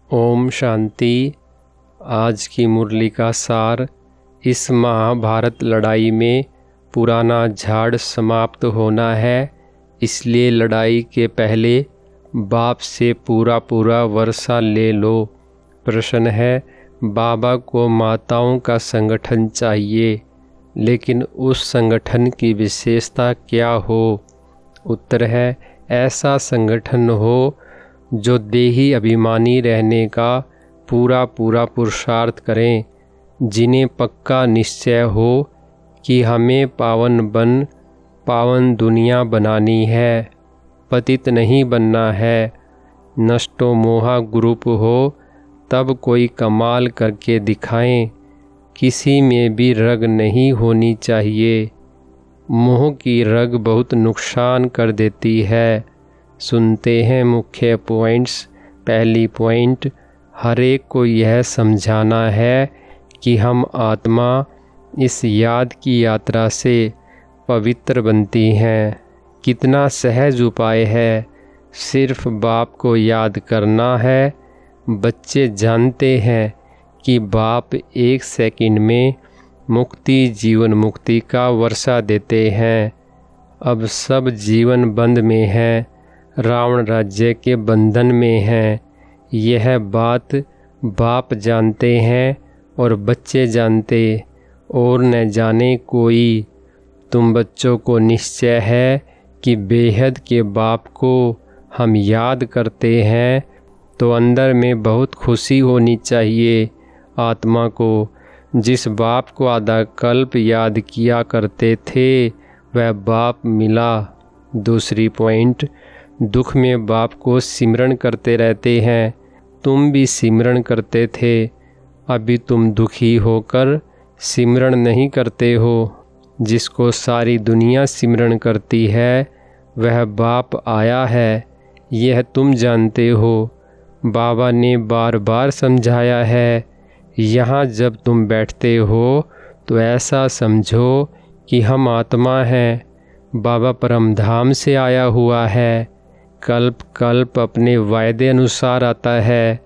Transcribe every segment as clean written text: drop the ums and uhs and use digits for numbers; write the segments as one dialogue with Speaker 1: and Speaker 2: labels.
Speaker 1: ओम शांति। आज की मुरली का सार। इस महाभारत लड़ाई में पुराना झाड़ समाप्त होना है, इसलिए लड़ाई के पहले बाप से पूरा वर्षा ले लो। प्रश्न है, बाबा को माताओं का संगठन चाहिए, लेकिन उस संगठन की विशेषता क्या हो? उत्तर है, ऐसा संगठन हो जो देही अभिमानी रहने का पूरा पुरुषार्थ करें, जिन्हें पक्का निश्चय हो कि हमें पावन दुनिया बनानी है, पतित नहीं बनना है। नष्टो मोहा ग्रुप हो तब कोई कमाल करके दिखाएं, किसी में भी रग नहीं होनी चाहिए। मोह की रग बहुत नुकसान कर देती है। सुनते हैं मुख्य पॉइंट्स। पहली पॉइंट, हर एक को यह समझाना है कि हम आत्मा इस याद की यात्रा से पवित्र बनती हैं। कितना सहज उपाय है, सिर्फ बाप को याद करना है। बच्चे जानते हैं कि बाप 1 सेकंड में मुक्ति, जीवन मुक्ति का वर्षा देते हैं। अब सब जीवन बंद में है, रावण राज्य के बंधन में हैं। यह बात बाप जानते हैं और बच्चे जानते और न जाने कोई। तुम बच्चों को निश्चय है कि बेहद के बाप को हम याद करते हैं तो अंदर में बहुत खुशी होनी चाहिए। आत्मा को जिस बाप को आधा कल्प याद किया करते थे, वह बाप मिला। दूसरी पॉइंट, दुख में बाप को सिमरन करते रहते हैं। तुम भी सिमरन करते थे, अभी तुम दुखी होकर सिमरन नहीं करते हो। जिसको सारी दुनिया सिमरन करती है, वह बाप आया है, यह तुम जानते हो। बाबा ने बार बार समझाया है। यहाँ जब तुम बैठते हो तो ऐसा समझो कि हम आत्मा हैं, बाबा परमधाम से आया हुआ है। कल्प कल्प अपने वायदे अनुसार आता है।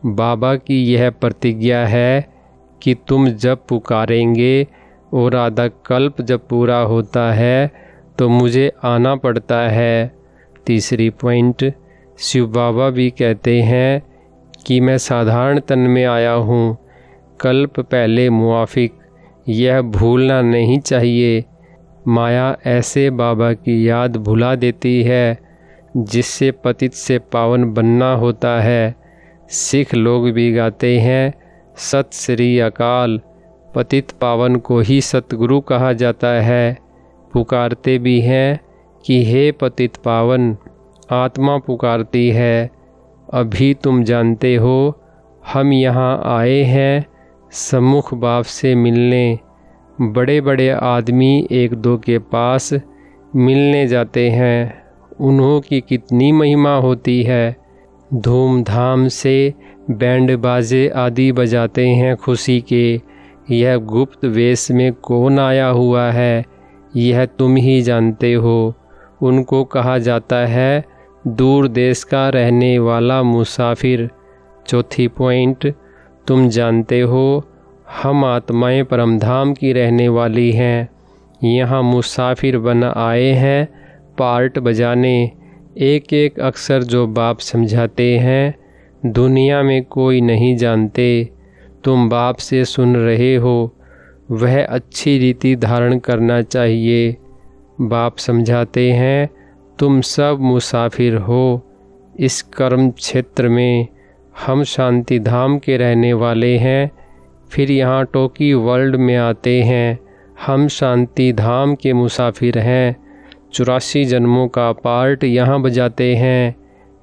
Speaker 1: बाबा की यह प्रतिज्ञा है कि तुम जब पुकारेंगे और आधा कल्प जब पूरा होता है तो मुझे आना पड़ता है। तीसरी पॉइंट, शिव बाबा भी कहते हैं कि मैं साधारण तन में आया हूँ, कल्प पहले मुआफिक। यह भूलना नहीं चाहिए। माया ऐसे बाबा की याद भुला देती है जिससे पतित से पावन बनना होता है। सिख लोग भी गाते हैं, सत श्री अकाल। पतित पावन को ही सतगुरु कहा जाता है। पुकारते भी हैं कि हे पतित पावन। आत्मा पुकारती है, अभी तुम जानते हो हम यहाँ आए हैं सम्मुख बाप से मिलने। बड़े बड़े आदमी एक दो के पास मिलने जाते हैं, उन्हों की कितनी महिमा होती है। धूमधाम से बैंड बाजे आदि बजाते हैं खुशी के। यह गुप्त वेश में कौन आया हुआ है, यह तुम ही जानते हो। उनको कहा जाता है दूर देश का रहने वाला मुसाफिर। चौथी पॉइंट, तुम जानते हो हम आत्माएं परमधाम की रहने वाली हैं। यहाँ मुसाफिर बन आए हैं पार्ट बजाने। एक एक अक्षर जो बाप समझाते हैं दुनिया में कोई नहीं जानते। तुम बाप से सुन रहे हो, वह अच्छी रीति धारण करना चाहिए। बाप समझाते हैं तुम सब मुसाफिर हो इस कर्म क्षेत्र में। हम शांति धाम के रहने वाले हैं, फिर यहाँ टोकी वर्ल्ड में आते हैं। हम शांति धाम के मुसाफिर हैं, 84 जन्मों का पार्ट यहाँ बजाते हैं।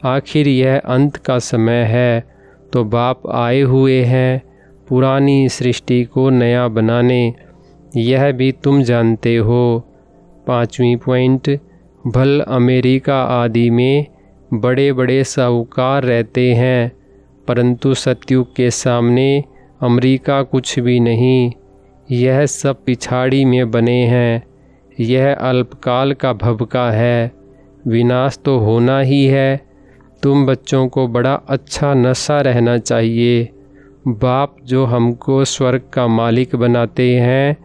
Speaker 1: आखिर यह अंत का समय है तो बाप आए हुए हैं पुरानी सृष्टि को नया बनाने। यह भी तुम जानते हो। 5वीं पॉइंट, भल अमेरिका आदि में बड़े बड़े साहूकार रहते हैं, परंतु सतयुग के सामने अमेरिका कुछ भी नहीं। यह सब पिछाड़ी में बने हैं। यह अल्पकाल का भवका है, विनाश तो होना ही है। तुम बच्चों को बड़ा अच्छा नशा रहना चाहिए। बाप जो हमको स्वर्ग का मालिक बनाते हैं,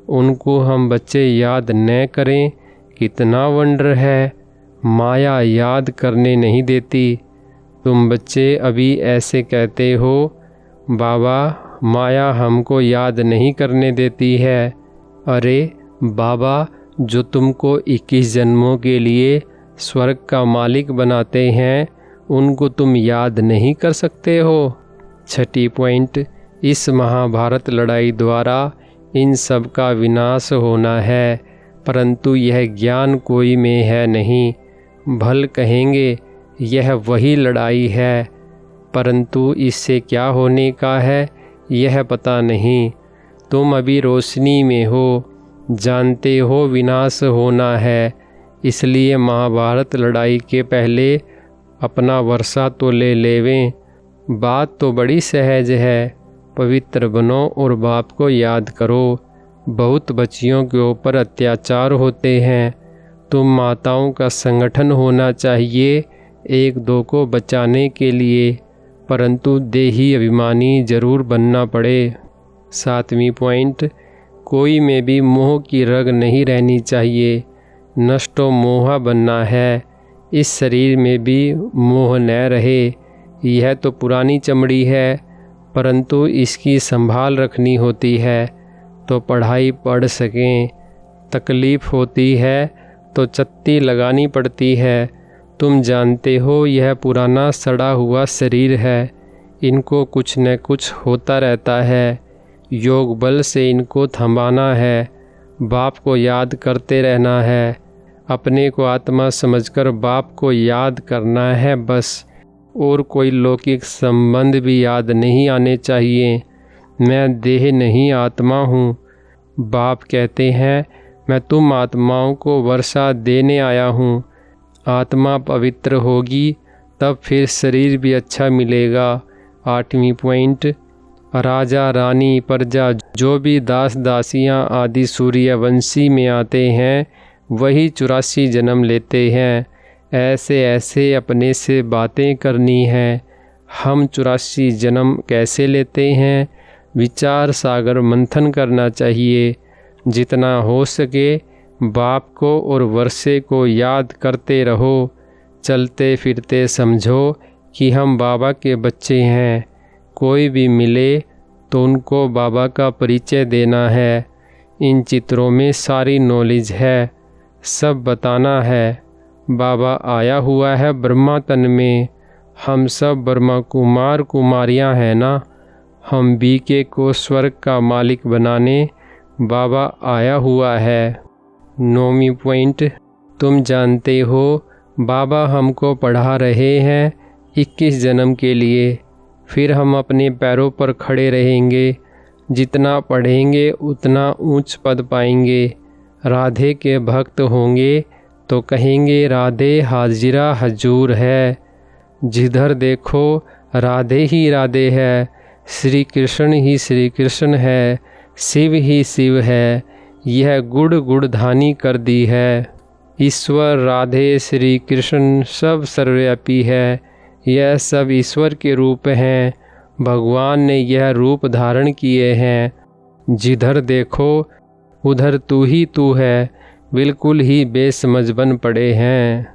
Speaker 1: उनको हम बच्चे याद न करें, कितना वंडर है। माया याद करने नहीं देती। तुम बच्चे अभी ऐसे कहते हो, बाबा माया हमको याद नहीं करने देती है। अरे बाबा जो तुमको 21 जन्मों के लिए स्वर्ग का मालिक बनाते हैं, उनको तुम याद नहीं कर सकते हो। छठी पॉइंट, इस महाभारत लड़ाई द्वारा इन सब का विनाश होना है, परंतु यह ज्ञान कोई में है नहीं। भल कहेंगे यह वही लड़ाई है, परंतु इससे क्या होने का है यह पता नहीं। तुम अभी रोशनी में हो, जानते हो विनाश होना है, इसलिए महाभारत लड़ाई के पहले अपना वर्षा तो ले लेवें। बात तो बड़ी सहज है, पवित्र बनो और बाप को याद करो। बहुत बच्चियों के ऊपर अत्याचार होते हैं। तुम माताओं का संगठन होना चाहिए एक दो को बचाने के लिए, परंतु देही अभिमानी जरूर बनना पड़े। 7वीं पॉइंट, कोई में भी मोह की रग नहीं रहनी चाहिए। नष्टो मोहा बनना है। इस शरीर में भी मोह न रहे। यह तो पुरानी चमड़ी है, परंतु इसकी संभाल रखनी होती है तो पढ़ाई पढ़ सकें। तकलीफ़ होती है तो चत्ती लगानी पड़ती है। तुम जानते हो यह पुराना सड़ा हुआ शरीर है, इनको कुछ न कुछ होता रहता है। योग बल से इनको थमाना है। बाप को याद करते रहना है। अपने को आत्मा समझकर बाप को याद करना है बस, और कोई लौकिक संबंध भी याद नहीं आने चाहिए। मैं देह नहीं आत्मा हूँ। बाप कहते हैं मैं तुम आत्माओं को वर्षा देने आया हूँ। आत्मा पवित्र होगी तब फिर शरीर भी अच्छा मिलेगा। 8वीं पॉइंट, राजा रानी प्रजा जो भी दास दासियाँ आदि सूर्यवंशी में आते हैं, वही 84 जन्म लेते हैं। ऐसे ऐसे अपने से बातें करनी हैं। हम 84 जन्म कैसे लेते हैं, विचार सागर मंथन करना चाहिए। जितना हो सके बाप को और वर्षे को याद करते रहो। चलते फिरते समझो कि हम बाबा के बच्चे हैं। कोई भी मिले तो उनको बाबा का परिचय देना है। इन चित्रों में सारी नॉलेज है, सब बताना है। बाबा आया हुआ है ब्रह्मा तन में। हम सब ब्रह्मा कुमार कुमारियां हैं ना। हम बीके को स्वर्ग का मालिक बनाने बाबा आया हुआ है। 9वीं पॉइंट, तुम जानते हो बाबा हमको पढ़ा रहे हैं 21 जन्म के लिए। फिर हम अपने पैरों पर खड़े रहेंगे। जितना पढ़ेंगे उतना ऊंच पद पाएंगे। राधे के भक्त होंगे तो कहेंगे राधे हाजिरा हजूर है। जिधर देखो राधे ही राधे है, श्री कृष्ण ही श्री कृष्ण है, शिव ही शिव है। यह गुड़ गुड़धानी कर दी है। ईश्वर राधे श्री कृष्ण सब सर्वव्यापी है। यह सब ईश्वर के रूप हैं। भगवान ने यह रूप धारण किए हैं। जिधर देखो उधर तू ही तू है, बिल्कुल ही बेसमझ बन पड़े हैं।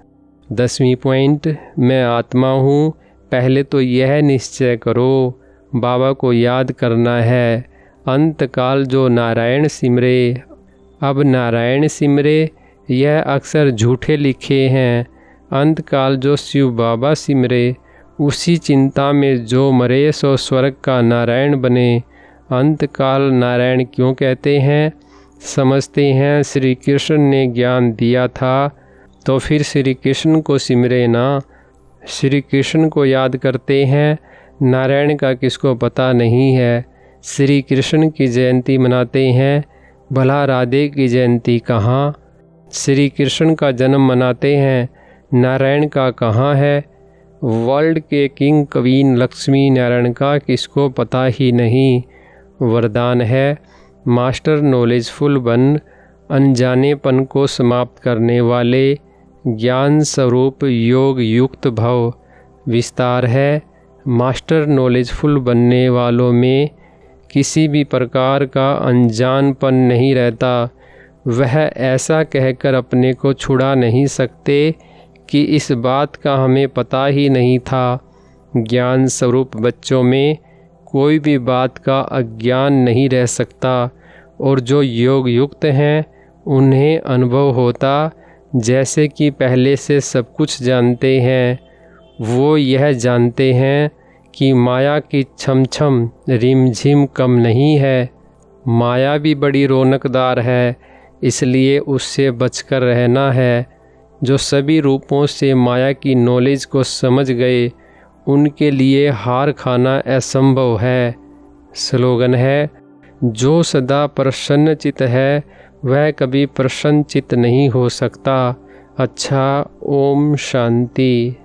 Speaker 1: 10वीं पॉइंट, मैं आत्मा हूँ। पहले तो यह निश्चय करो बाबा को याद करना है। अंतकाल जो नारायण सिमरे, अब नारायण सिमरे यह अक्सर झूठे लिखे हैं। अंतकाल जो शिव बाबा सिमरे, उसी चिंता में जो मरे सो स्वर्ग का नारायण बने। अंतकाल नारायण क्यों कहते हैं? समझते हैं श्री कृष्ण ने ज्ञान दिया था तो फिर श्री कृष्ण को सिमरे ना। श्री कृष्ण को याद करते हैं, नारायण का किसको पता नहीं है। श्री कृष्ण की जयंती मनाते हैं, भला राधे की जयंती कहाँ? श्री कृष्ण का जन्म मनाते हैं, नारायण का कहाँ है? वर्ल्ड के किंग क्वीन लक्ष्मी नारायण का किसको पता ही नहीं। वरदान है, मास्टर नॉलेजफुल बन, अनजानेपन को समाप्त करने वाले, ज्ञान स्वरूप योग युक्त भव, विस्तार है, मास्टर नॉलेजफुल बनने वालों में किसी भी प्रकार का अनजानपन नहीं रहता। वह ऐसा कहकर अपने को छुड़ा नहीं सकते कि इस बात का हमें पता ही नहीं था। ज्ञान स्वरूप बच्चों में कोई भी बात का अज्ञान नहीं रह सकता, और जो योग युक्त हैं उन्हें अनुभव होता जैसे कि पहले से सब कुछ जानते हैं। वो यह जानते हैं कि माया की छम छम रिमझिम कम नहीं है। माया भी बड़ी रौनकदार है, इसलिए उससे बचकर रहना है। जो सभी रूपों से माया की नॉलेज को समझ गए, उनके लिए हार खाना असंभव है। स्लोगन है, जो सदा प्रसन्नचित है वह कभी प्रसन्नचित नहीं हो सकता। अच्छा, ओम शांति।